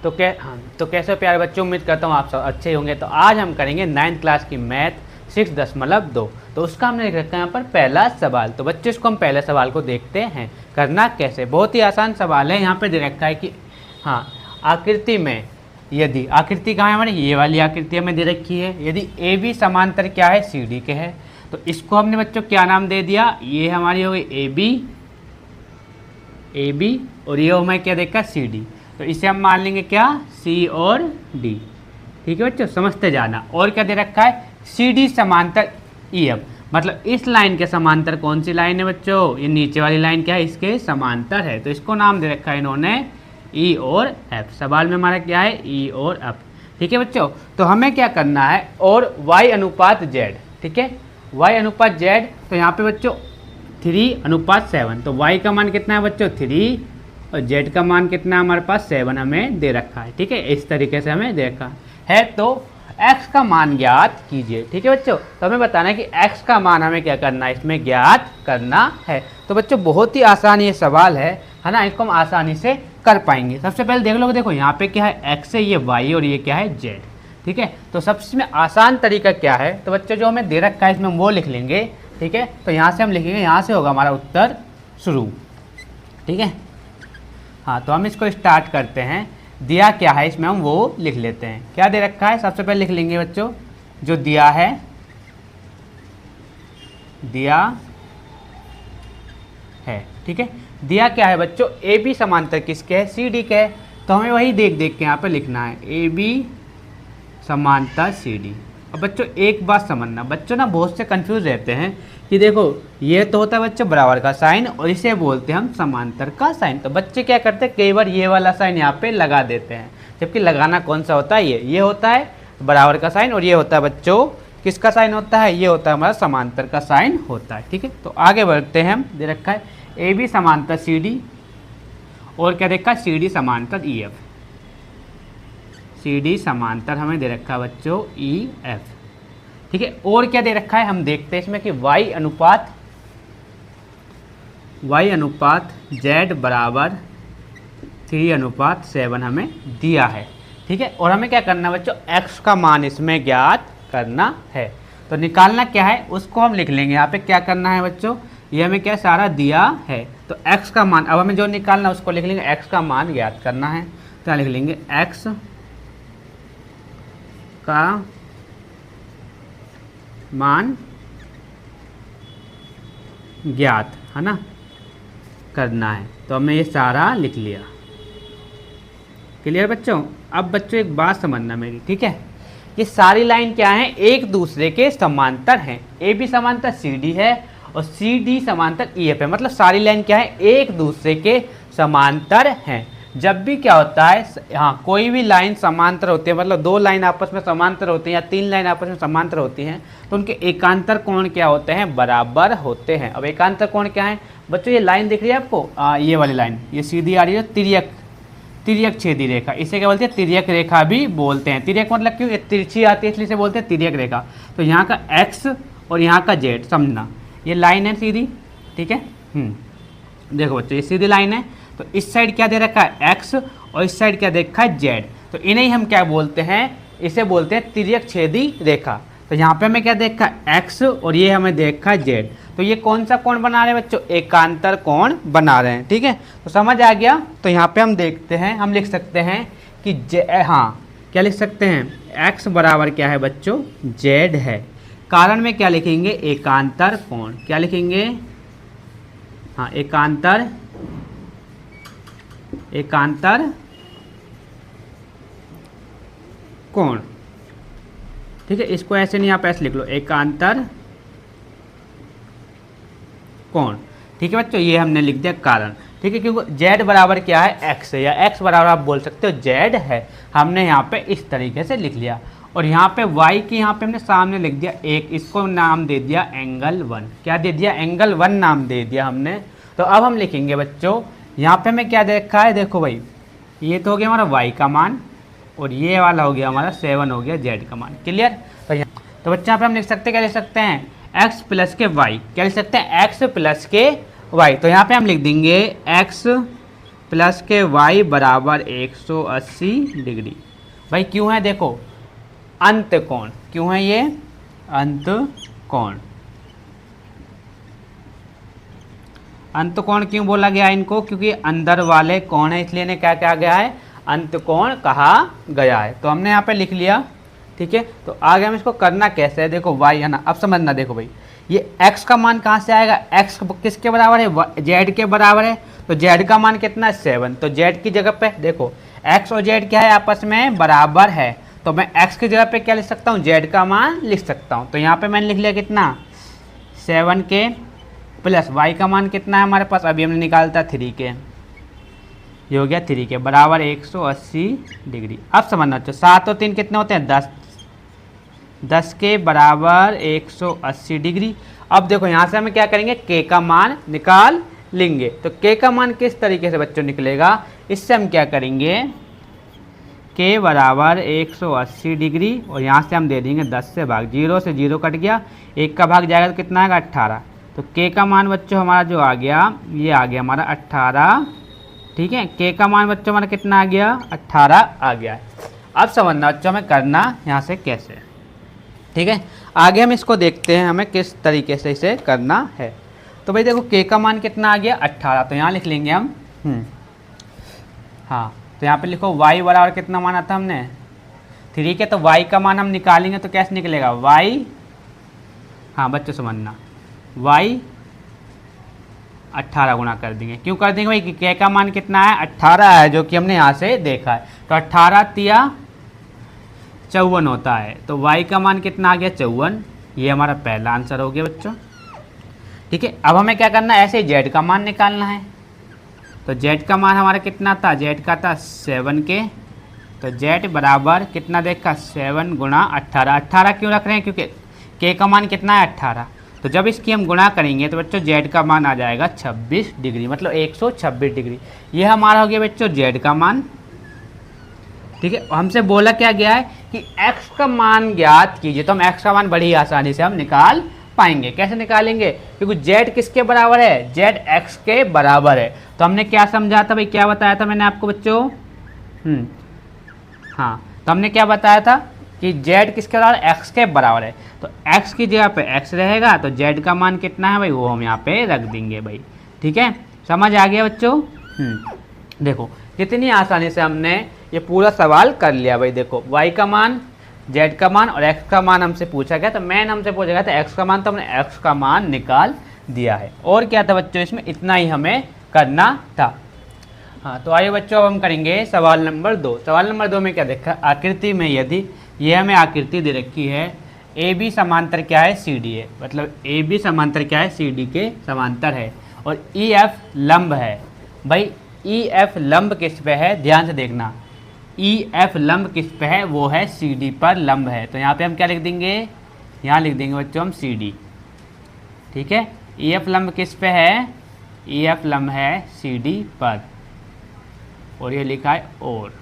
तो कैसे प्यारे बच्चों, उम्मीद करता हूँ आप सब अच्छे होंगे। तो आज हम करेंगे 9th क्लास की मैथ 6.2। तो उसका हमने लिख रखा है यहाँ पर पहला सवाल। तो बच्चे इसको हम पहले सवाल को देखते हैं करना कैसे। बहुत ही आसान सवाल है। यहाँ पे दे रखा है कि हाँ, आकृति में यदि आकृति कहाँ है हमारी, ये वाली आकृति हमें दे रखी है। यदि ए बी समांतर क्या है, सी डी के है, तो इसको हमने बच्चों क्या नाम दे दिया, ये हमारी हो गई ए बी और ये हमें क्या देखा, सी डी। तो इसे हम मान लेंगे क्या, सी और डी। ठीक है बच्चों, समझते जाना। और क्या दे रखा है, सी डी समांतर ई एफ, मतलब इस लाइन के समांतर कौन सी लाइन है बच्चों, ये नीचे वाली लाइन क्या है, इसके समांतर है। तो इसको नाम दे रखा है इन्होंने ई और एफ। सवाल में हमारा क्या है, ई और एफ। ठीक है बच्चों, तो हमें क्या करना है, और y अनुपात z। ठीक है, y अनुपात z। तो यहाँ पे बच्चों 3:7। तो y का मान कितना है बच्चों, 3, और z का मान कितना है हमारे पास, 7 हमें दे रखा है। ठीक है, इस तरीके से हमें दे रखा है। तो x का मान ज्ञात कीजिए। ठीक है बच्चों, तो हमें बताना है कि x का मान हमें क्या करना है, इसमें ज्ञात करना है। तो बच्चों बहुत ही आसान ये सवाल है ना, इसको हम आसानी से कर पाएंगे। सबसे पहले देख लो, देखो यहाँ पे क्या है, x है, ये y और ये क्या है, z। ठीक है, तो सबसे में आसान तरीका क्या है, तो बच्चों जो हमें दे रखा है इसमें हम वो लिख लेंगे। ठीक है, तो यहाँ से हम लिखेंगे, यहाँ से होगा हमारा उत्तर शुरू। ठीक है, हाँ, तो हम इसको स्टार्ट करते हैं। दिया क्या है इसमें हम वो लिख लेते हैं। क्या दे रखा है, सबसे पहले लिख लेंगे बच्चों, जो दिया है, दिया है। ठीक है, दिया क्या है बच्चों, ए बी समांतर किसके है, सी डी के है। तो हमें वही देख देख के यहाँ पे लिखना है, ए बी समांतर सी डी। अब बच्चों एक बात समझना, बच्चों ना बहुत से कंफ्यूज रहते हैं कि देखो ये तो होता है बच्चों बराबर का साइन, और इसे बोलते हैं हम समांतर का साइन। तो बच्चे क्या करते हैं, कई बार ये वाला साइन यहाँ पे लगा देते हैं, जबकि लगाना कौन सा होता है, ये होता है बराबर का साइन, और ये होता है बच्चों किसका साइन होता है, ये होता है हमारा समांतर का साइन होता है। ठीक है, तो आगे बढ़ते हैं। हम दे रखा है ए बी समांतर सी डी, और क्या देखा, सी डी समांतर ई एफ। सी डी समांतर हमें दे रखा है बच्चों ई एफ। ठीक है, और क्या दे रखा है हम देखते हैं इसमें कि y अनुपात z बराबर 3:7 हमें दिया है। ठीक है, और हमें क्या करना है बच्चों, x का मान इसमें ज्ञात करना है। तो निकालना क्या है उसको हम लिख लेंगे। यहाँ पे क्या करना है बच्चों, ये हमें क्या सारा दिया है, तो x का मान अब हमें जो निकालना है उसको लिख लेंगे, x का मान ज्ञात करना है। तो लिख लेंगे x का मान ज्ञात है ना, करना है। तो हमने ये सारा लिख लिया। क्लियर बच्चों। अब बच्चों एक बात समझना मेरी, ठीक है, ये सारी लाइन क्या है, एक दूसरे के समांतर हैं। ए बी समांतर सी डी है और सी डी समांतर ई एफ है, मतलब सारी लाइन क्या है, एक दूसरे के समांतर हैं। जब भी क्या होता है, हाँ, कोई भी लाइन समांतर होती है, मतलब दो लाइन आपस में समांतर होती हैं या तीन लाइन आपस में समांतर होती हैं, तो उनके एकांतर कोण क्या होते हैं, बराबर होते हैं। अब एकांतर कोण क्या है बच्चों, ये लाइन दिख रही है आपको, ये वाली लाइन, ये सीधी आ रही है, तिर्यक छेदी रेखा, इसे क्या बोलते हैं, तिर्यक रेखा भी बोलते हैं। तिर्यक मतलब क्यों, ये तिरछी आती है इसलिए इसे बोलते हैं तिर्यक रेखा। तो यहाँ का एक्स और यहाँ का जेड समझना, ये लाइन है सीधी। ठीक है, देखो बच्चों ये सीधी लाइन है, तो इस साइड क्या दे रखा है, x, और इस साइड क्या देखा है, z। तो इन्हें हम क्या बोलते हैं, इसे बोलते हैं तिर्यक छेदी रेखा। तो यहाँ पे हमें क्या देखा है, x, और ये हमें देखा है z। तो ये कौन सा कोण बना रहे हैं बच्चों, एकांतर कोण बना रहे हैं। ठीक है, तो समझ आ गया। तो यहाँ पे हम देखते हैं, हम लिख सकते हैं कि हाँ, क्या लिख सकते हैं, x बराबर क्या है बच्चों, z है। कारण में क्या लिखेंगे, एकांतर कोण। क्या लिखेंगे, हाँ, एकांतर कोण। ठीक है, इसको ऐसे नहीं, आप ऐसे लिख लो, एकांतर कोण। ठीक है बच्चों, ये हमने लिख दिया कारण। ठीक है, क्योंकि z बराबर क्या है, x है, या x बराबर आप बोल सकते हो z है। हमने यहाँ पे इस तरीके से लिख लिया, और यहाँ पे y की यहाँ पे हमने सामने लिख दिया एक, इसको नाम दे दिया एंगल 1। क्या दे दिया, एंगल 1 नाम दे दिया हमने। तो अब हम लिखेंगे बच्चों, यहाँ पे हमें क्या देखा है, देखो भाई, ये तो हो गया हमारा y का मान, और ये वाला हो गया हमारा 7 हो गया z का मान। क्लियर। तो बच्चे यहाँ पे हम लिख सकते हैं, क्या लिख सकते हैं, x प्लस के y। क्या लिख सकते हैं, x प्लस के y। तो यहाँ पे हम लिख देंगे x प्लस के y बराबर 180 डिग्री। भाई क्यों है, देखो अंत कोण, क्यों है ये अंत कोण। अंत कोण क्यों बोला गया इनको, क्योंकि अंदर वाले कोण है, इसलिए इन्हें क्या कहा गया है, अंत कोण कहा गया है। तो हमने यहाँ पे लिख लिया, ठीक है। तो आगे हम इसको करना कैसे है, देखो y है ना, अब समझना, देखो भाई ये x का मान कहाँ से आएगा, x किसके बराबर है, z के बराबर है, तो z का मान कितना है 7, तो z की जगह पे देखो x और z क्या है, आपस में बराबर है, तो मैं x की जगह पे क्या लिख सकता हूँ, z का मान लिख सकता हूँ। तो यहाँ पे मैंने लिख लिया कितना 7 के प्लस y का मान कितना है हमारे पास, अभी हमने निकालता 3 के, ये हो गया 3 के बराबर 180 डिग्री। अब समझना चाहिए 7 और 3 कितने होते हैं 10, 10 के बराबर 180 डिग्री। अब देखो यहाँ से हम क्या करेंगे, k का मान निकाल लेंगे। तो k का मान किस तरीके से बच्चों निकलेगा, इससे हम क्या करेंगे, k बराबर 180 डिग्री और यहाँ से हम दे देंगे 10 से भाग, 0 से 0 कट गया, 1 का भाग जाएगा तो कितना आएगा 18। तो k का मान बच्चों हमारा जो आ गया, ये आ गया हमारा 18, ठीक है। k का मान बच्चों हमारा कितना आ गया 18 आ गया है। अब समझना बच्चों हमें करना यहाँ से कैसे, ठीक है। आगे हम इसको देखते हैं हमें किस तरीके से इसे करना है। तो भाई देखो k का मान कितना आ गया 18, तो यहाँ लिख लेंगे हम हाँ, तो यहाँ पे लिखो y बराबर कितना माना था हमने 3 के, तो y का मान हम निकालेंगे तो कैसे निकलेगा y, हाँ बच्चों समझना y 18 गुणा कर देंगे, क्यों कर देंगे भाई, k का मान कितना है 18 है, जो कि हमने यहाँ से देखा है। तो 18 तिया 54 होता है, तो y का मान कितना आ गया 54, ये हमारा पहला आंसर हो गया बच्चों, ठीक है। अब हमें क्या करना है, ऐसे ही z का मान निकालना है। तो z का मान हमारा कितना था, z का था 7 के, तो z बराबर कितना देखा 7 गुणा 18, 18 क्यों रख रहे हैं, क्योंकि k का मान कितना है 18, तो जब इसकी हम गुणा करेंगे तो बच्चों z का मान आ जाएगा 26 डिग्री, मतलब 126 डिग्री। ये हमारा हो गया बच्चों z का मान, ठीक है। हमसे बोला क्या गया है कि x का मान ज्ञात कीजिए, तो हम x का मान बड़ी आसानी से हम निकाल पाएंगे। कैसे निकालेंगे, क्योंकि z किसके बराबर है, z x के बराबर है। तो हमने क्या समझा था भाई, क्या बताया था मैंने आपको बच्चों, हाँ, तो हमने क्या बताया था कि z किसके बराबर, x के बराबर है। तो x की जगह पे x रहेगा, तो z का मान कितना है भाई, वो हम यहाँ पे रख देंगे भाई, ठीक है। समझ आ गया बच्चों, देखो कितनी आसानी से हमने ये पूरा सवाल कर लिया भाई। देखो y का मान, z का मान और x का मान हमसे पूछा गया, तो मैंने हमसे पूछा गया था x का मान, तो हमने x का मान निकाल दिया है। और क्या था बच्चों, इसमें इतना ही हमें करना था। हाँ, तो आइए बच्चों अब हम करेंगे सवाल नंबर 2। सवाल नंबर 2 में क्या देखा, आकृति में यदि ये हमें आकृति दे रखी है ए बी समांतर क्या है सी डी है, मतलब ए बी समांतर क्या है सी डी के समांतर है, और ई एफ लंब है। भाई ई एफ लंब किस पे है, ध्यान से देखना, ई एफ लंब किस पे है, वो है सी डी पर लंब है। तो यहाँ पे हम क्या लिख देंगे, यहाँ लिख देंगे बच्चों हम सी डी, ठीक है। ई एफ लंब किस पे है, ई एफ लंब है सी डी पर, और ये लिखा है और,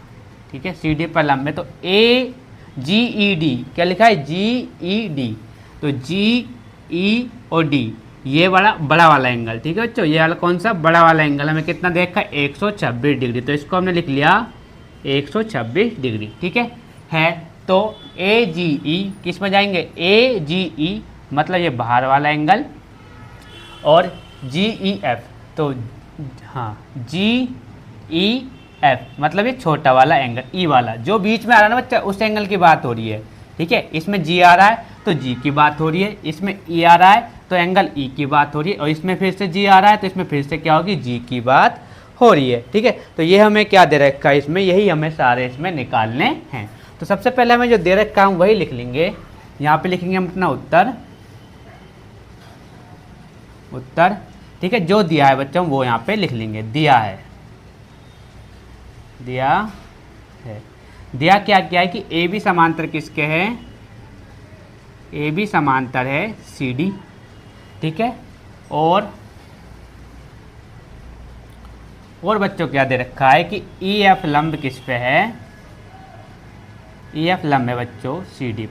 ठीक है, सी डी पर लंब है। तो ए जी ई डी क्या लिखा है, जी ई डी, तो जी ई और डी ये बड़ा वाला एंगल, ठीक है बच्चों, ये वाला कौन सा बड़ा वाला एंगल हमें कितना देखा 126 डिग्री, तो इसको हमने लिख लिया 126 डिग्री, ठीक है। तो ए जी ई किस में जाएंगे, ए जी ई मतलब ये बाहर वाला एंगल, और जी ई एफ, तो हाँ जी ई एफ मतलब ये छोटा वाला एंगल, ई वाला जो बीच में आ रहा है ना बच्चा, उस एंगल की बात हो रही है, ठीक है। इसमें जी आ रहा है तो जी की बात हो रही है, इसमें ई आ रहा है तो एंगल ई की बात हो रही है, और इसमें फिर से जी आ रहा है तो इसमें फिर से क्या होगी, जी की बात हो रही है, ठीक है। तो ये हमें क्या दे रखा है इसमें, यही हमें सारे इसमें निकालने हैं। तो सबसे पहले हमें जो दे रखा है हम वही लिख लेंगे, यहाँ पे लिखेंगे हम अपना उत्तर, ठीक है। जो दिया है बच्चों वो यहाँ पे लिख लेंगे, दिया है दिया क्या है कि ए बी समांतर किसके है, ए बी समांतर है सी डी, ठीक है। और बच्चों क्या दे रखा है कि ई एफ लंब किस पे है, ई एफ लंब है बच्चों सी डी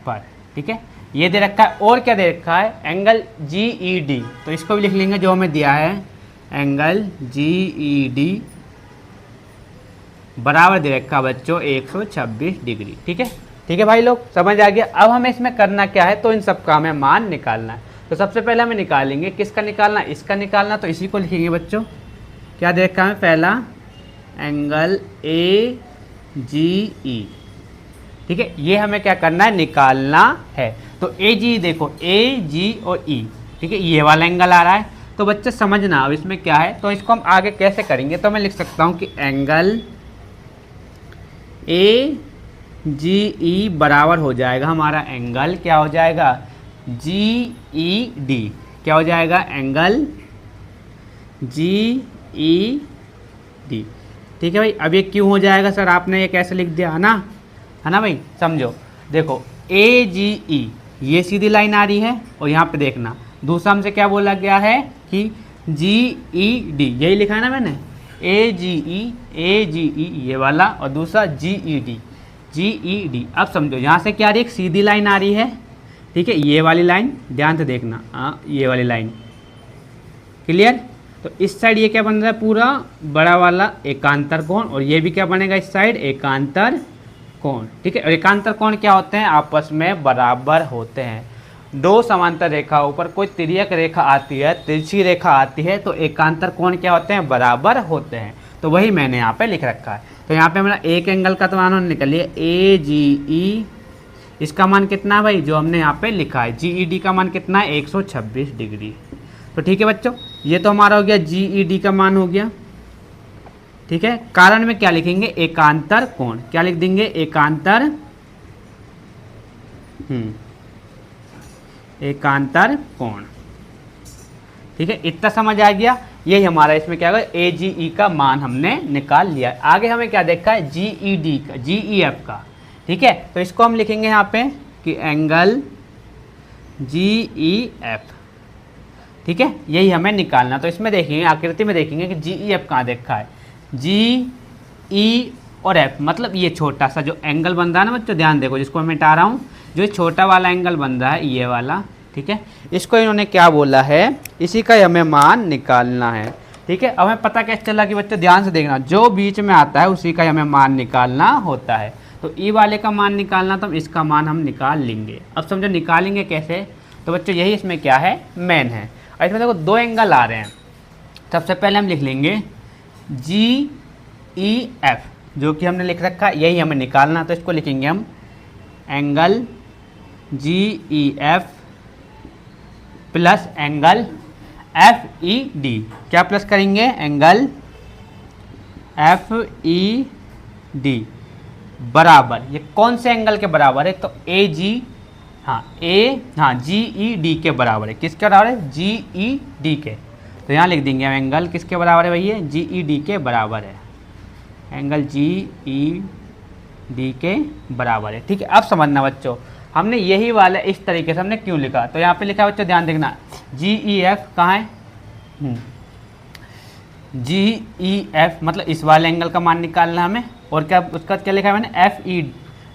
पर, ठीक है, ये दे रखा है। और क्या दे रखा है, एंगल जी ई डी, तो इसको भी लिख लेंगे जो हमें दिया है, एंगल जी ई डी बराबर दे रखा बच्चों 126 डिग्री। ठीक है भाई लोग, समझ आ गया। अब हमें इसमें करना क्या है, तो इन सब का हमें मान निकालना है। तो सबसे पहले हमें निकालेंगे किसका निकालना, इसका निकालना। तो इसी को लिखेंगे बच्चों, क्या दे रखा है पहला एंगल ए जी ई। ठीक है, ये हमें क्या करना है, निकालना है। तो ए जी देखो, ए जी और ई, ठीक है, ये वाला एंगल आ रहा है। तो बच्चे समझना अब इसमें क्या है, तो इसको हम आगे कैसे करेंगे। तो मैं लिख सकता हूँ कि एंगल ए जी ई बराबर हो जाएगा हमारा एंगल, क्या हो जाएगा, जी ई डी। क्या हो जाएगा, एंगल जी ई डी। ठीक है भाई, अब ये क्यों हो जाएगा सर, आपने ये कैसे लिख दिया, है ना भाई। समझो, देखो ए जी ई ये सीधी लाइन आ रही है, और यहाँ पे देखना दूसरा हमसे क्या बोला गया है कि जी ई डी, यही लिखा है ना मैंने, ए जी ई ये वाला, और दूसरा जी ई डी। अब समझो यहाँ से क्या आ रही है, एक सीधी लाइन आ रही है। ठीक है, ये वाली लाइन ध्यान से देखना, ये वाली लाइन, क्लियर। तो इस साइड ये क्या बन रहा है, पूरा बड़ा वाला एकांतर कोण, और ये भी क्या बनेगा इस साइड, एकांतर कोण। ठीक है, और एकांतर कोण क्या होते हैं, आपस में बराबर होते हैं। दो समांतर रेखा ऊपर कोई तिर्यक रेखा आती है, तिरछी रेखा आती है, तो एकांतर कोण क्या होते हैं, बराबर होते हैं। तो वही मैंने यहाँ पे लिख रखा है। तो यहाँ पे मेरा एक एंगल का तो मान निकल लिया ए जी ई, इसका मान कितना है भाई, जो हमने यहाँ पे लिखा है, जी ई डी का मान कितना है, 126 डिग्री। तो ठीक है बच्चों, ये तो हमारा हो गया जी ई डी का मान हो गया। ठीक है, कारण में क्या लिखेंगे, एकांतर कोण, क्या लिख देंगे, एकांतर एकांतर कोण। ठीक है, इतना समझ आ गया। यही हमारा इसमें क्या होगा, ए जी ई का मान हमने निकाल लिया। आगे हमें क्या देखा है, जी ई डी का, जी ई एफ का। ठीक है, तो इसको हम लिखेंगे यहाँ पे कि एंगल जी ई एफ। ठीक है, यही हमें निकालना। तो इसमें देखेंगे, आकृति में देखेंगे कि जी ई एफ कहाँ देखा है, जी ई और एफ, मतलब ये छोटा सा जो एंगल बन रहा है ना बच्चों, ध्यान देखो, जिसको मैं मिटा रहा हूँ, जो छोटा वाला एंगल बन रहा है ये वाला। ठीक है, इसको इन्होंने क्या बोला है, इसी का हमें मान निकालना है। ठीक है, अब हमें पता कैसे चला कि बच्चों ध्यान से देखना, जो बीच में आता है उसी का हमें मान निकालना होता है। तो ई वाले का मान निकालना, तो इसका मान हम निकाल लेंगे। अब समझो निकालेंगे कैसे, तो बच्चों यही इसमें क्या है, मेन है। और इसमें देखो दो एंगल आ रहे हैं। सबसे पहले हम लिख लेंगे जी ई एफ, जो कि हमने लिख रखा है, यही हमें निकालना। तो इसको लिखेंगे हम angle G E F plus angle F E D. क्या प्लस करेंगे, एंगल एफ ई डी बराबर, ये कौन से एंगल के बराबर है, तो ए जी, जी ई डी के बराबर है। किसके बराबर है, जी ई डी के। तो यहाँ लिख देंगे हम एंगल किसके बराबर है भैया, जी ई डी के बराबर है, एंगल जी ई डी के बराबर है। ठीक है, अब समझना बच्चों, हमने यही वाला इस तरीके से हमने क्यों लिखा। तो यहाँ पे लिखा है बच्चों, ध्यान देखना, जी ई एफ कहाँ है, जी ई एफ मतलब इस वाले एंगल का मान निकालना हमें। और क्या उसका क्या लिखा है मैंने, एफ ई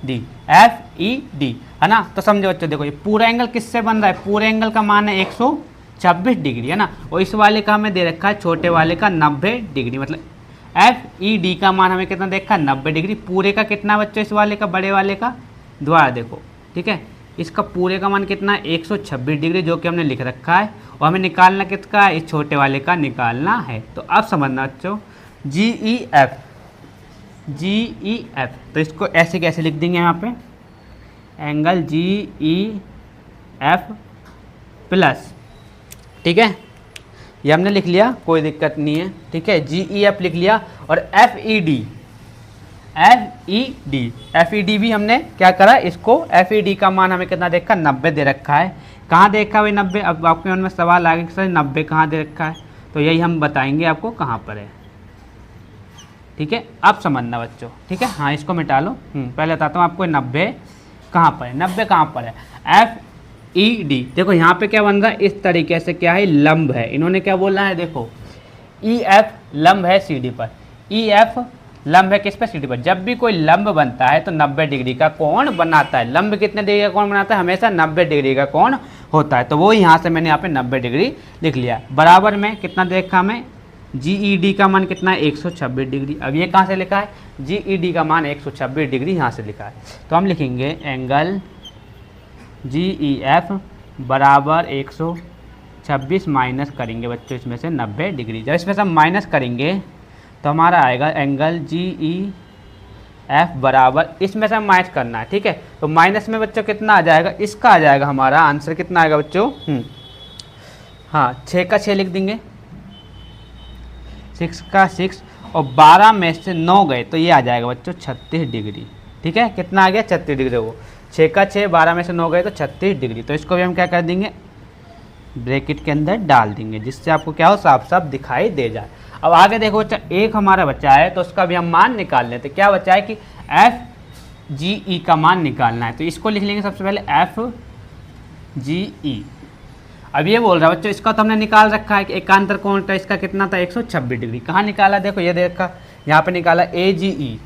डी, है ना। तो समझो बच्चों, देखो ये पूरा एंगल किससे बन रहा है, पूरे एंगल का मान है 126 डिग्री, है ना। और इस वाले का हमें दे रखा है, छोटे वाले का 90 डिग्री, मतलब एफ ई डी का मान हमें कितना देखा, 90 डिग्री। पूरे का कितना बच्चों, इस वाले का, बड़े वाले का द्वारा देखो। ठीक है, इसका पूरे का मान कितना है, 126 डिग्री, जो कि हमने लिख रखा है। और हमें निकालना किसका है, इस छोटे वाले का निकालना है। तो अब समझना बच्चों, जी ई एफ, तो इसको ऐसे कैसे लिख देंगे यहाँ पे, angle G E F plus, ठीक है, ये हमने लिख लिया, कोई दिक्कत नहीं है। ठीक है, जी ई एफ लिख लिया। और एफ ई डी भी हमने क्या करा, इसको एफ ई डी का मान हमें कितना देखा, 90 दे रखा है। कहाँ देखा भाई 90, अब आपके मन में सवाल आ गया कि सर 90 कहाँ दे रखा है, तो यही हम बताएंगे आपको कहाँ पर है। ठीक है, अब समझना बच्चों। ठीक है, हाँ इसको मिटा लो, पहले बताता हूँ आपको 90 कहाँ पर है। 90 कहाँ पर है, एफ ई डी। देखो यहाँ पे क्या बन रहा है, इस तरीके से क्या है, लंब है। इन्होंने क्या बोला है, देखो ई एफ लंब है सी डी पर, ई एफ लंब है किस पर, सी डी पर। जब भी कोई लंब बनता है तो 90 डिग्री का कोण बनाता है। लंब कितने डिग्री का कोण बनाता है, हमेशा 90 डिग्री का कोण होता है। तो वो यहाँ से मैंने यहाँ पे 90 डिग्री लिख लिया। बराबर में कितना देखा हमें, GED का मान कितना है 126 डिग्री। अब ये कहाँ से लिखा है, GED का मान 126 डिग्री यहाँ से लिखा है। तो हम लिखेंगे एंगल GEF बराबर 126 माइनस करेंगे बच्चों इसमें से 90 डिग्री। जब इसमें से हम माइनस करेंगे तो हमारा आएगा एंगल GEF बराबर, इसमें से हम माइनस करना है, ठीक है। तो माइनस में बच्चों कितना आ जाएगा, इसका आ जाएगा हमारा आंसर कितना आएगा बच्चों, हाँ 6 का 6 लिख देंगे, 6 का 6 और 12 में से 9 गए तो ये आ जाएगा बच्चों 36 डिग्री, ठीक है। कितना आ गया 36 डिग्री, वो 6 का 6 12 में से 9 गए तो 36 डिग्री। तो इसको भी हम क्या कर देंगे, ब्रैकेट के अंदर डाल देंगे, जिससे आपको क्या हो साफ साफ दिखाई दे जाए। अब आगे देखो बच्चा, एक हमारा बच्चा है तो उसका भी हम मान निकाल लेते। क्या बच्चा है कि FGE का मान निकालना है, तो इसको लिख लेंगे सबसे पहले FGE। अब ये बोल रहा है बच्चों, इसका तो हमने निकाल रखा है कि एकांतर कोण था इसका कितना था 126 डिग्री। कहाँ निकाला, देखो ये देखा यहाँ पे निकाला AGE,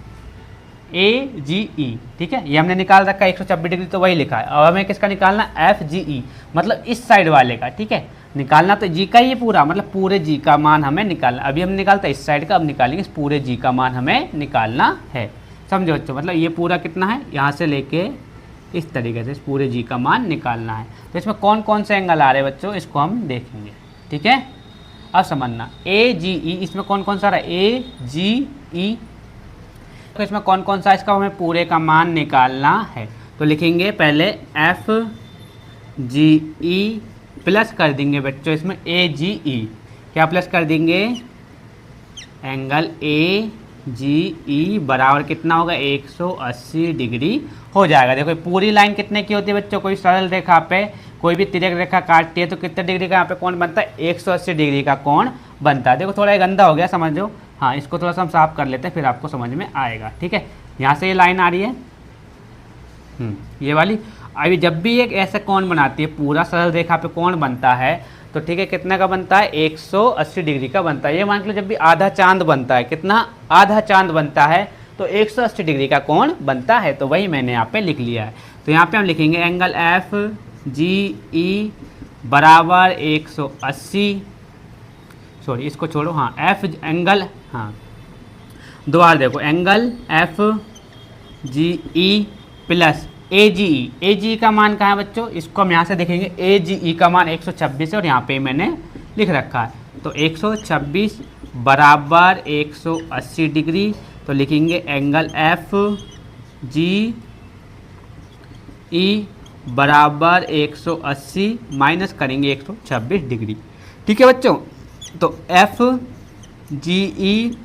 ठीक है, ये हमने निकाल रखा है 126 डिग्री, तो वही लिखा है। अब हमें किसका निकालना, FGE मतलब इस साइड वाले का, ठीक है। निकालना तो जी का ही पूरा, मतलब पूरे जी का मान हमें निकालना। अभी हम निकालते हैं इस साइड का, अब निकालेंगे इस पूरे जी का मान हमें निकालना है, समझो बच्चों। मतलब ये पूरा कितना है, यहाँ से लेके इस तरीके से इस पूरे जी का मान निकालना है। तो इसमें कौन कौन से एंगल आ रहे हैं बच्चों, इसको हम देखेंगे, ठीक है। अब समझना AGE, इसमें कौन कौन सा रहा है AGE, तो इसमें कौन कौन सा, इसका हमें पूरे का मान निकालना है। तो लिखेंगे पहले FGE प्लस कर देंगे बच्चों इसमें AGE, क्या प्लस कर देंगे, एंगल AGE बराबर कितना होगा 180 डिग्री हो जाएगा। देखो पूरी लाइन कितने की होती है बच्चों, कोई सरल रेखा पे कोई भी तिर्यक रेखा काटती है तो कितने डिग्री का यहाँ पे कोण बनता है, 180 डिग्री का कोण बनता है। देखो थोड़ा ये गंदा हो गया समझो, हाँ इसको थोड़ा सा हम साफ कर लेते हैं फिर आपको समझ में आएगा, ठीक है। यहाँ से ये लाइन आ रही है ये वाली। अभी जब भी एक ऐसा कोण बनाती है, पूरा सरल रेखा पे कोण बनता है तो ठीक है, कितना का बनता है 180 डिग्री का बनता है। ये मान लो जब भी आधा चांद बनता है, कितना आधा चांद बनता है तो 180 डिग्री का कोण बनता है। तो वही मैंने यहाँ पे लिख लिया है। तो यहाँ पे हम लिखेंगे एंगल FGE बराबर 180, सॉरी इसको छोड़ो, हाँ एंगल, हाँ दोबारा देखो एंगल FGE प्लस AGE का मान कहाँ है बच्चों, इसको हम यहाँ से देखेंगे। AGE का मान 126 है और यहाँ पे मैंने लिख रखा है। तो 126 बराबर 180 डिग्री, तो लिखेंगे एंगल FGE बराबर 180 माइनस करेंगे 126 डिग्री, ठीक है बच्चों। तो FGE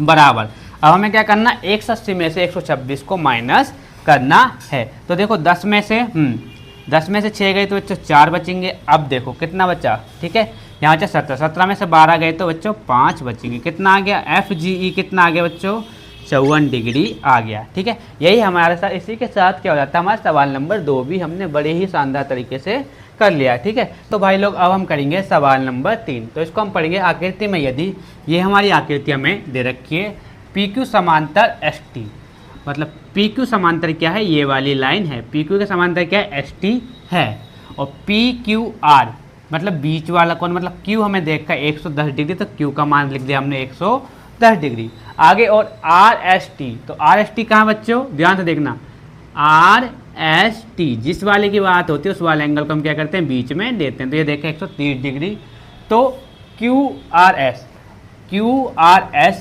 बराबर, अब हमें क्या करना, 180 में से 126 को माइनस करना है। तो देखो 10 में से 6 गए तो बच्चों 4 बचेंगे। अब देखो कितना बचा, ठीक है, यहाँ बचा 17 में से 12 गए तो बच्चों 5 बचेंगे। कितना आ गया, FGE कितना आ गया बच्चों 54 डिग्री आ गया, ठीक है। यही हमारे साथ, इसी के साथ क्या हो जाता है, हमारा सवाल नंबर 2 भी हमने बड़े ही शानदार तरीके से कर लिया, ठीक है। तो भाई लोग अब हम करेंगे सवाल नंबर 3। तो इसको हम पढ़ेंगे आकृति में। यदि ये हमारी आकृति हमें दे रखी है PQ समांतर ST, मतलब PQ समांतर क्या है, ये वाली लाइन है। PQ के समांतर क्या है, ST है। और PQR मतलब बीच वाला कौन, मतलब Q हमें देखा 110 डिग्री, तो Q का मान लिख दिया हमने 110 डिग्री। आगे और RST, तो RST कहाँ बच्चों, ध्यान से देखना, RST जिस वाले की बात होती है उस वाले एंगल को हम क्या करते हैं, बीच में देते हैं। तो ये देखें 130 डिग्री। तो QRS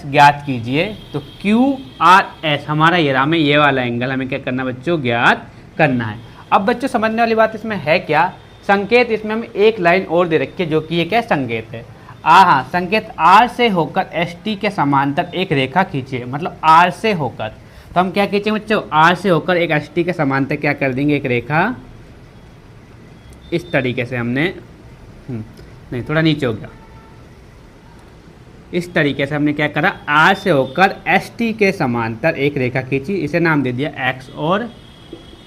ज्ञात कीजिए। तो QRS हमारा ये रहा, हमें ये वाला एंगल हमें क्या करना बच्चों, ज्ञात करना है। अब बच्चों समझने वाली बात इसमें है क्या, संकेत इसमें हमें एक लाइन और दे रखी है जो कि ये क्या संकेत है, हाँ संकेत R से होकर ST के समांतर एक रेखा खींचिए। मतलब R से होकर, तो हम क्या खींचेंगे बच्चों, R से होकर एक ST के समांतर क्या कर देंगे, एक रेखा इस तरीके से हमने नहीं थोड़ा नीचे हो गया, इस तरीके से हमने क्या करा, R से होकर ST के समांतर एक रेखा खींची, इसे नाम दे दिया X और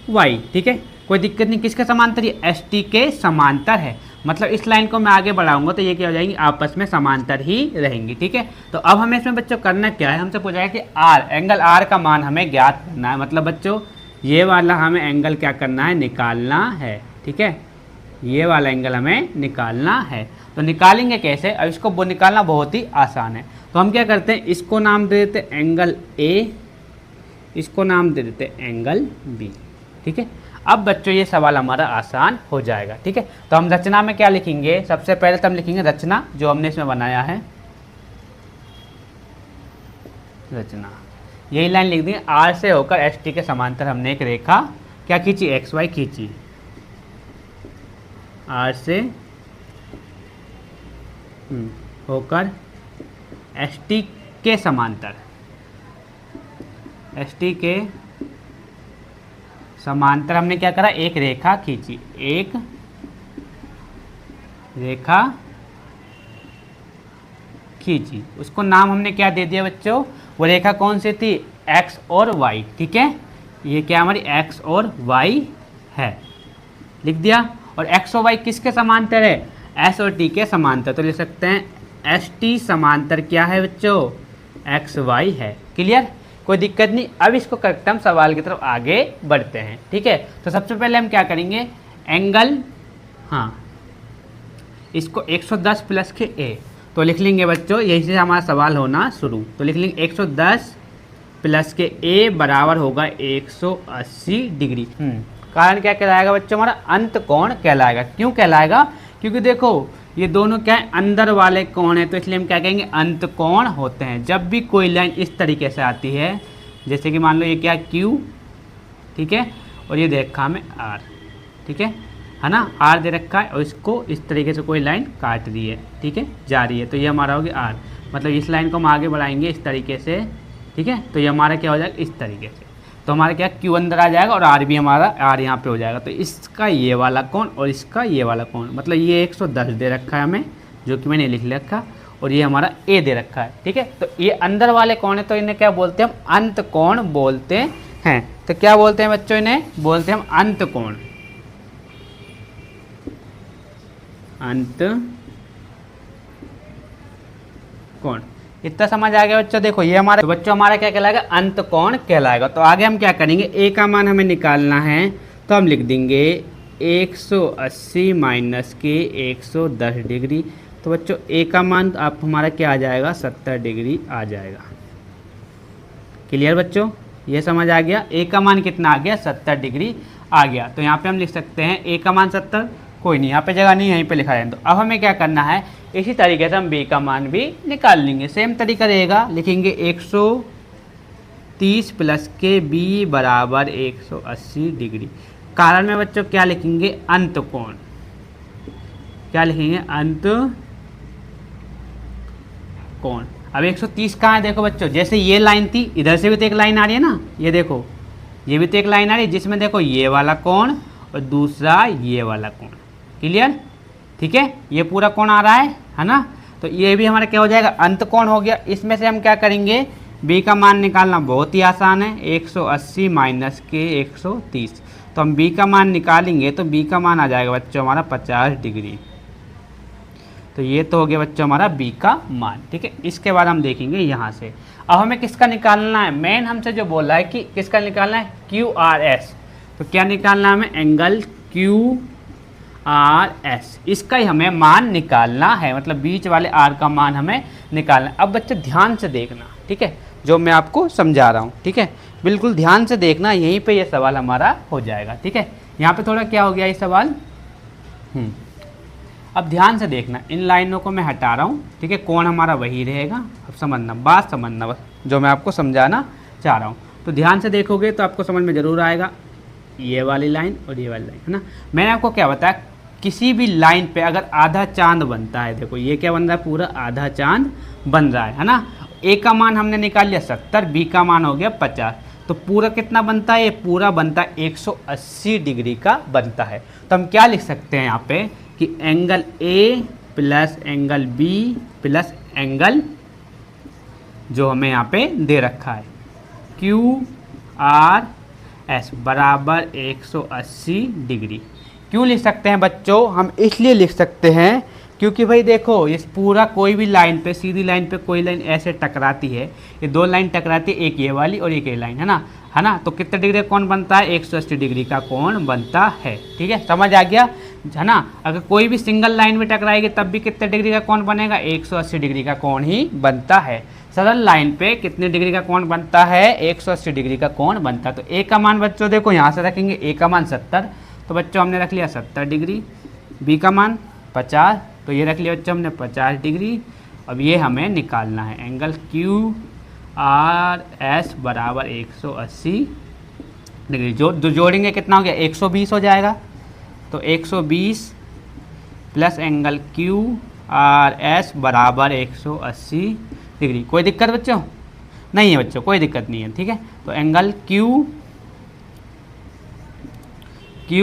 Y, ठीक है, कोई दिक्कत नहीं। किसके समांतर, ये ST के समांतर है। मतलब इस लाइन को मैं आगे बढ़ाऊंगा तो ये क्या हो जाएंगी, आपस में समांतर ही रहेंगी, ठीक है। तो अब हमें इसमें बच्चों करना क्या है, हमसे पूछा है कि R एंगल R का मान हमें ज्ञात करना है। मतलब बच्चों ये वाला हमें एंगल क्या करना है, निकालना है, ठीक है, ये वाला एंगल हमें निकालना है। तो निकालेंगे कैसे? अब इसको वो निकालना बहुत ही आसान है। तो हम क्या करते हैं, इसको नाम दे देते एंगल ए, इसको नाम दे देते एंगल बी। ठीक है, अब बच्चों ये सवाल हमारा आसान हो जाएगा। ठीक है, तो हम रचना में क्या लिखेंगे? सबसे पहले तो हम लिखेंगे रचना जो हमने इसमें बनाया है, रचना। यही लाइन लिख देंगे, आर से होकर एस टी के समांतर हमने एक रेखा क्या खींची? एक्स वाई खींची। आर से होकर एस टी के समांतर, एस टी के समांतर हमने क्या करा? एक रेखा खींची, एक रेखा खींची। उसको नाम हमने क्या दे दिया बच्चों? वो रेखा कौन सी थी? एक्स और वाई। ठीक है, ये क्या हमारी एक्स और वाई है, लिख दिया। और एक्स और वाई किसके समांतर है? एस और टी के समांतर। तो लिख सकते हैं एस टी समांतर क्या है बच्चों? एक्स वाई है। क्लियर, कोई दिक्कत नहीं। अब इसको करते हम सवाल की तरफ आगे बढ़ते हैं। ठीक है, तो सबसे पहले हम क्या करेंगे? एंगल, हाँ, इसको 110 प्लस के ए तो लिख लेंगे बच्चों, यही से हमारा सवाल होना शुरू। तो लिख लेंगे 110 प्लस के ए बराबर होगा 180 डिग्री। कारण क्या कहलाएगा बच्चों? हमारा अंत कोण कहलाएगा। क्यों कहलाएगा? क्योंकि देखो ये दोनों क्या है? अंदर वाले कोण है, तो इसलिए हम क्या कहेंगे? अंत कोण होते हैं। जब भी कोई लाइन इस तरीके से आती है, जैसे कि मान लो ये क्या क्यू, ठीक है, और ये देखा हमें आर, ठीक है ना, आर दे रखा है और इसको इस तरीके से कोई लाइन काट रही है, ठीक है, जा रही है, तो ये हमारा हो गया आर। मतलब इस लाइन को हम आगे बढ़ाएंगे इस तरीके से, ठीक है, तो ये हमारा क्या हो जाएगा? इस तरीके से। तो हमारा क्या क्यू अंदर आ जाएगा और आर भी हमारा आर यहाँ पे हो जाएगा। तो इसका ये वाला कोण और इसका ये वाला कोण, मतलब ये 110 दे रखा है हमें, जो कि मैंने लिख रखा, और ये हमारा ए दे रखा है। ठीक है, तो ये अंदर वाले कोण है, तो इन्हें क्या बोलते हैं? हम अंत कोण बोलते हैं। तो क्या बोलते हैं बच्चों? इन्हें बोलते हैं हम अंत कोण। अंत कोण, इतना समझ आ गया बच्चों? देखो ये हमारा, तो बच्चों हमारा क्या कहलाएगा? अंत कोण कहलाएगा। तो आगे हम क्या करेंगे? ए का मान हमें निकालना है, तो हम लिख देंगे 180 माइनस के 110 डिग्री। तो बच्चों ए का मान आप हमारा क्या आ जाएगा? 70 डिग्री आ जाएगा। क्लियर बच्चों, ये समझ आ गया? ए का मान कितना आ गया? 70 डिग्री आ गया। तो यहाँ पे हम लिख सकते हैं ए का मान 70, कोई नहीं, यहाँ पे जगह नहीं, यहीं पे लिखा है। तो अब हमें क्या करना है? इसी तरीके से हम बी का मान भी निकाल लेंगे। सेम तरीका रहेगा, लिखेंगे 130 प्लस के बी बराबर 180 डिग्री। कारण में बच्चों क्या लिखेंगे? अंत कोण। क्या लिखेंगे? अंत कोण। अब 130 कहाँ है? देखो बच्चों, जैसे ये लाइन थी, इधर से भी तो एक लाइन आ रही है ना, ये देखो, ये भी तो एक लाइन आ रही है, जिसमें देखो ये वाला कोण और दूसरा ये वाला कोण। क्लियर, ठीक है, ये पूरा कोण आ रहा है ना, तो ये भी हमारा क्या हो जाएगा? अंत कोण हो गया। इसमें से हम क्या करेंगे? बी का मान निकालना बहुत ही आसान है, 180 माइनस के 130। तो हम बी का मान निकालेंगे, तो बी का मान आ जाएगा बच्चों हमारा 50 डिग्री। तो ये तो हो गया बच्चों हमारा बी का मान। ठीक है, इसके बाद हम देखेंगे यहाँ से, अब हमें किसका निकालना है? मेन हमसे जो बोला है कि किसका निकालना है? Q R S. तो क्या निकालना है हमें? एंगल क्यू आर एस, इसका ही हमें मान निकालना है, मतलब बीच वाले आर का मान हमें निकालना है। अब बच्चे ध्यान से देखना, ठीक है, जो मैं आपको समझा रहा हूँ, ठीक है, बिल्कुल ध्यान से देखना, यहीं पे ये सवाल हमारा हो जाएगा। ठीक है, यहाँ पे थोड़ा क्या हो गया ये सवाल, अब ध्यान से देखना, इन लाइनों को मैं हटा रहा हूँ, ठीक है, कोण हमारा वही रहेगा। अब समझना, बात समझना बस, जो मैं आपको समझाना चाह रहा हूँ, तो ध्यान से देखोगे तो आपको समझ में ज़रूर आएगा। ये वाली लाइन और ये वाली लाइन, है ना, मैंने आपको क्या बताया, किसी भी लाइन पे अगर आधा चांद बनता है, देखो ये क्या बन रहा है? पूरा आधा चांद बन रहा है ना। ए का मान हमने निकाल लिया 70, बी का मान हो गया 50, तो पूरा कितना बनता है? ये पूरा बनता है 180 डिग्री का बनता है। तो हम क्या लिख सकते हैं यहाँ पे कि angle A plus angle B plus angle जो हमें यहाँ पे दे रखा है क्यू आर एस बराबर 180 डिग्री। क्यों लिख सकते हैं बच्चों? हम इसलिए लिख सकते हैं क्योंकि भाई देखो, ये पूरा कोई भी लाइन पे, सीधी लाइन पे कोई लाइन ऐसे टकराती है, ये दो लाइन टकराती है, एक ये वाली और एक ये लाइन, है ना, तो कितने डिग्री का कोण बनता है? 180 डिग्री का कोण बनता है। ठीक है, समझ आ गया? है ना। अगर कोई भी सिंगल लाइन में टकराएगी तब भी कितने डिग्री का कोण बनेगा, 180 डिग्री का कोण ही बनता है। सरल लाइन पे कितने डिग्री का कोण बनता है, 180 डिग्री का कोण बनता है। तो ए का मान बच्चों देखो यहाँ से रखेंगे, ए का मान 70, तो बच्चों हमने रख लिया 70 डिग्री, बी का मान 50, तो ये रख लिया बच्चों हमने 50 डिग्री। अब ये हमें निकालना है एंगल क्यू आर एस बराबर 180 डिग्री। जोड़ेंगे कितना हो गया, 120 हो जाएगा। तो 120 plus angle Q R S बराबर 180 डिग्री। कोई दिक्कत बच्चों नहीं है, बच्चों कोई दिक्कत नहीं है, ठीक है। तो एंगल क्यू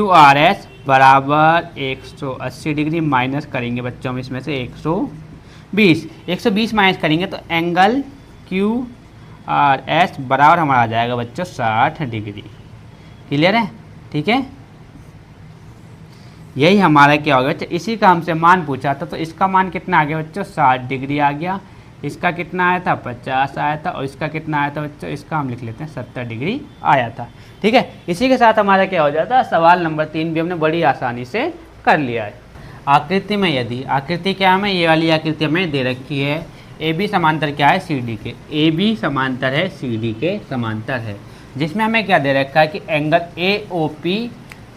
आर एस बराबर 180 डिग्री माइनस करेंगे बच्चों हम इसमें से 120 माइनस करेंगे तो एंगल क्यू आर एस बराबर हमारा आ जाएगा बच्चों 60 डिग्री। क्लियर है, ठीक है। यही हमारा क्या हो गया बच्चों, इसी का हमसे मान पूछा था, तो इसका मान कितना आ गया बच्चों, 60 डिग्री आ गया। इसका कितना आया था, 50 आया था, और इसका कितना आया था बच्चों, इसका हम लिख लेते हैं 70 डिग्री आया था, ठीक है। इसी के साथ हमारा क्या हो जाता है, सवाल नंबर 3 भी हमने बड़ी आसानी से कर लिया है। आकृति में यदि, आकृति क्या हमें, ये वाली आकृति हमें दे रखी है, ए बी समांतर क्या है, सी डी के, ए बी समांतर है सी डी के समांतर है, जिसमें हमें क्या दे रखा है कि एंगल ए ओ पी,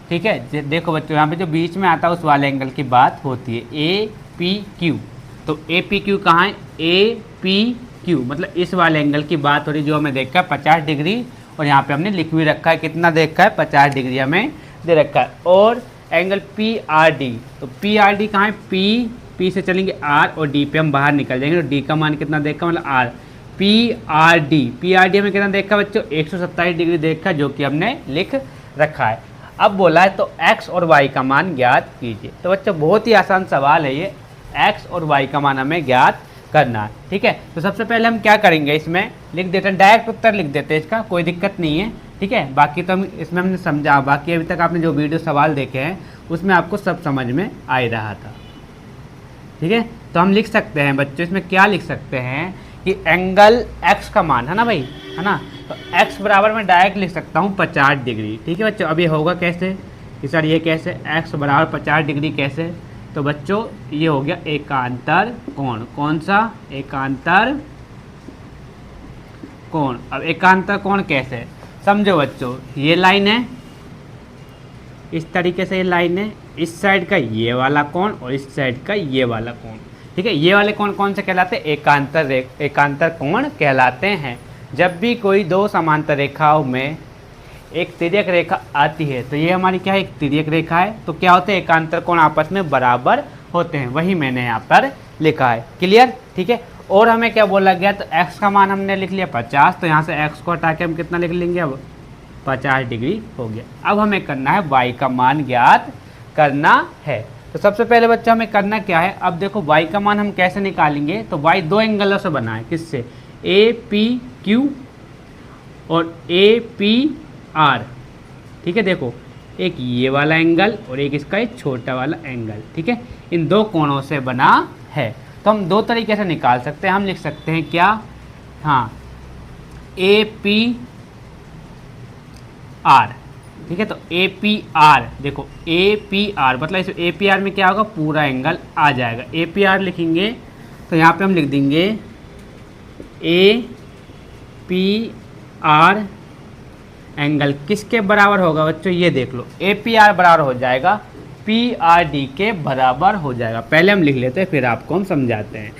ठीक है। देखो बच्चों यहाँ पे जो बीच में आता है उस वाले एंगल की बात होती है, ए पी क्यू। तो ए पी क्यू कहाँ है, ए पी क्यू मतलब इस वाले एंगल की बात हो रही, जो हमें देखा है 50 डिग्री, और यहाँ पे हमने लिख भी रखा है, कितना देखा है, 50 डिग्री हमें दे रखा है। और एंगल पी आर डी, तो पी आर डी कहाँ है, पी से चलेंगे आर, और डी पे हम बाहर निकल जाएंगे, तो डी का मान कितना देखा, मतलब आर, पी आर डी हमें कितना देखा बच्चों, 127 डिग्री देखा, जो कि हमने लिख रखा है। अब बोला है तो x और y का मान ज्ञात कीजिए। तो बच्चों बहुत ही आसान सवाल है ये, x और y का मान हमें ज्ञात करना है, ठीक है। तो सबसे पहले हम क्या करेंगे, इसमें लिख देते हैं, डायरेक्ट उत्तर लिख देते हैं, इसका कोई दिक्कत नहीं है, ठीक है। बाकी तो हम इसमें हमने समझा, बाकी अभी तक आपने जो वीडियो सवाल देखे हैं उसमें आपको सब समझ में आ ही रहा था, ठीक है। तो हम लिख सकते हैं बच्चों, इसमें क्या लिख सकते हैं कि एंगल x का मान है ना भाई, है ना, तो x बराबर मैं डायरेक्ट लिख सकता हूँ 50 डिग्री, ठीक है बच्चों। अब ये होगा कैसे कि सर ये कैसे, x बराबर 50 डिग्री कैसे, तो बच्चों ये हो गया एकांतर कोण। कौन सा, एकांतर कोण। अब एकांतर कोण कैसे, समझो बच्चों, ये लाइन है, इस तरीके से ये लाइन है, इस साइड का ये वाला कोण और इस साइड का ये वाला कोण, ठीक है। ये वाले कोण कौन से कहलाते हैं, एकांतर कोण कहलाते हैं। जब भी कोई दो समांतर रेखाओं में एक तिर्यक रेखा आती है, तो ये हमारी क्या है, एक तिर्यक रेखा है, तो क्या होते हैं, एकांतर कोण आपस में बराबर होते हैं, वही मैंने यहाँ पर लिखा है। क्लियर, ठीक है। और हमें क्या बोला गया, तो x का मान हमने लिख लिया 50, तो यहाँ से x को हटा के हम कितना लिख लेंगे, अब 50 डिग्री हो गया। अब हमें करना है y का मान ज्ञात करना है। तो सबसे पहले बच्चा हमें करना क्या है, अब देखो y का मान हम कैसे निकालेंगे, तो y दो एंगलों से बना है, किससे, ए पी क्यू और ए पी आर, ठीक है। देखो एक ये वाला एंगल और एक इसका एक छोटा वाला एंगल, ठीक है, इन दो कोणों से बना है। तो हम दो तरीके से निकाल सकते हैं, हम लिख सकते हैं क्या, हाँ, ए पी आर, ठीक है। तो ए पी आर, देखो ए पी आर मतलब इस ए पी आर में क्या होगा, पूरा एंगल आ जाएगा। ए पी आर लिखेंगे तो यहाँ पे हम लिख देंगे ए पी आर एंगल किसके बराबर होगा बच्चों, ये देख लो, ए पी आर बराबर हो जाएगा पी आर डी के बराबर हो जाएगा। पहले हम लिख लेते हैं फिर आपको हम समझाते हैं,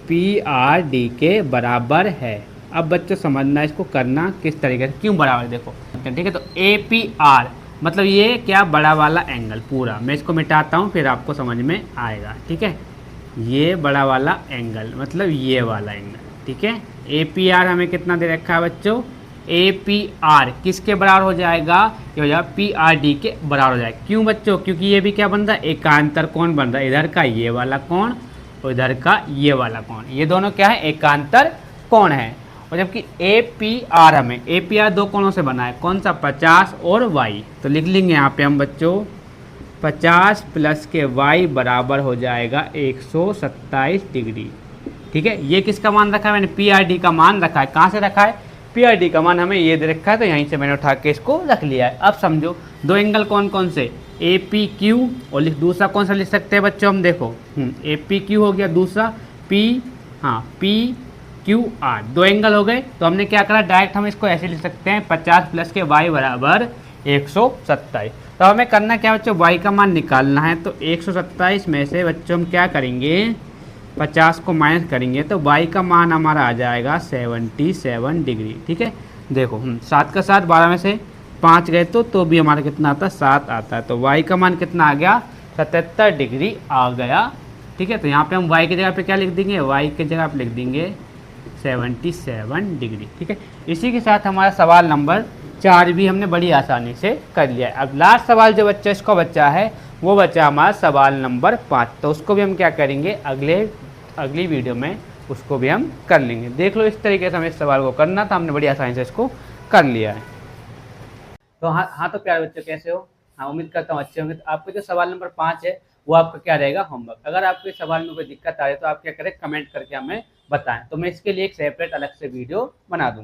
पी आर डी के बराबर है। अब बच्चों समझना इसको करना किस तरीके से, क्यों बराबर, देखो, ठीक है। तो ए पी आर मतलब ये क्या, बड़ा वाला एंगल पूरा, मैं इसको मिटाता हूँ फिर आपको समझ में आएगा, ठीक है। ये बड़ा वाला एंगल मतलब ये वाला एंगल, ठीक है। ए पी आर हमें कितना दे रखा है बच्चों, ए पी आर किसके बराबर हो जाएगा, ये हो जाएगा पी आर डी के बराबर हो जाएगा। क्यों बच्चों, क्योंकि ये भी क्या बन रहा है, एकांतर कोण बन रहा है, इधर का ये वाला कोण और इधर का ये वाला कोण, ये दोनों क्या है, एकांतर कोण है। और जबकि ए पी आर हमें, ए पी आर दो कोणों से बना है, कौन सा, 50 और y, तो लिख लेंगे यहाँ पे हम बच्चों 50 प्लस के y बराबर हो जाएगा 127 डिग्री, ठीक है। ये किसका मान रखा है, मैंने पी आर डी का मान रखा है। कहाँ से रखा है, पी आर डी का मान हमें ये दे रखा है, तो यहीं से मैंने उठा के इसको रख लिया है। अब समझो दो एंगल कौन कौन से, ए पी क्यू और दूसरा कौन सा लिख सकते हैं बच्चों हम, देखो ए पी क्यू हो गया, दूसरा पी, हाँ पी क्यू आर, दो एंगल हो गए। तो हमने क्या करा, डायरेक्ट हम इसको ऐसे लिख सकते हैं 50 प्लस के y बराबर 127। तो हमें करना क्या बच्चों, y का मान निकालना है। तो 127 में से बच्चों हम क्या करेंगे, 50 को माइनस करेंगे तो y का मान हमारा आ जाएगा 77 डिग्री। ठीक है, देखो 7 का 7, 12 में से 5 गए तो भी हमारा कितना आता है, 7 आता है। तो y का मान कितना आ गया, 77 डिग्री आ गया। ठीक है, तो यहाँ पे हम y की जगह पे क्या लिख देंगे, y की जगह पे लिख देंगे 77 डिग्री। ठीक है, इसी के साथ हमारा सवाल नंबर 4 भी हमने बड़ी आसानी से कर लिया है। अब लास्ट सवाल जो बच्चा इसको बचा है वो बचा हमारा सवाल नंबर 5। तो उसको भी हम क्या करेंगे, अगली वीडियो में उसको भी हम कर लेंगे। देख लो इस तरीके से हमें इस सवाल को करना था, हमने बड़ी आसानी से इसको कर लिया है। तो हाँ तो प्यारे बच्चों कैसे हो, हाँ उम्मीद करता हूँ अच्छे होंगे। तो आपका जो सवाल नंबर 5 है वो आपका क्या रहेगा, होमवर्क। अगर आपको इस सवाल में कोई दिक्कत आ रही है तो आप क्या करें, कमेंट करके हमें बताएं, तो मैं इसके लिए एक सेपरेट अलग से वीडियो बना दूंगा।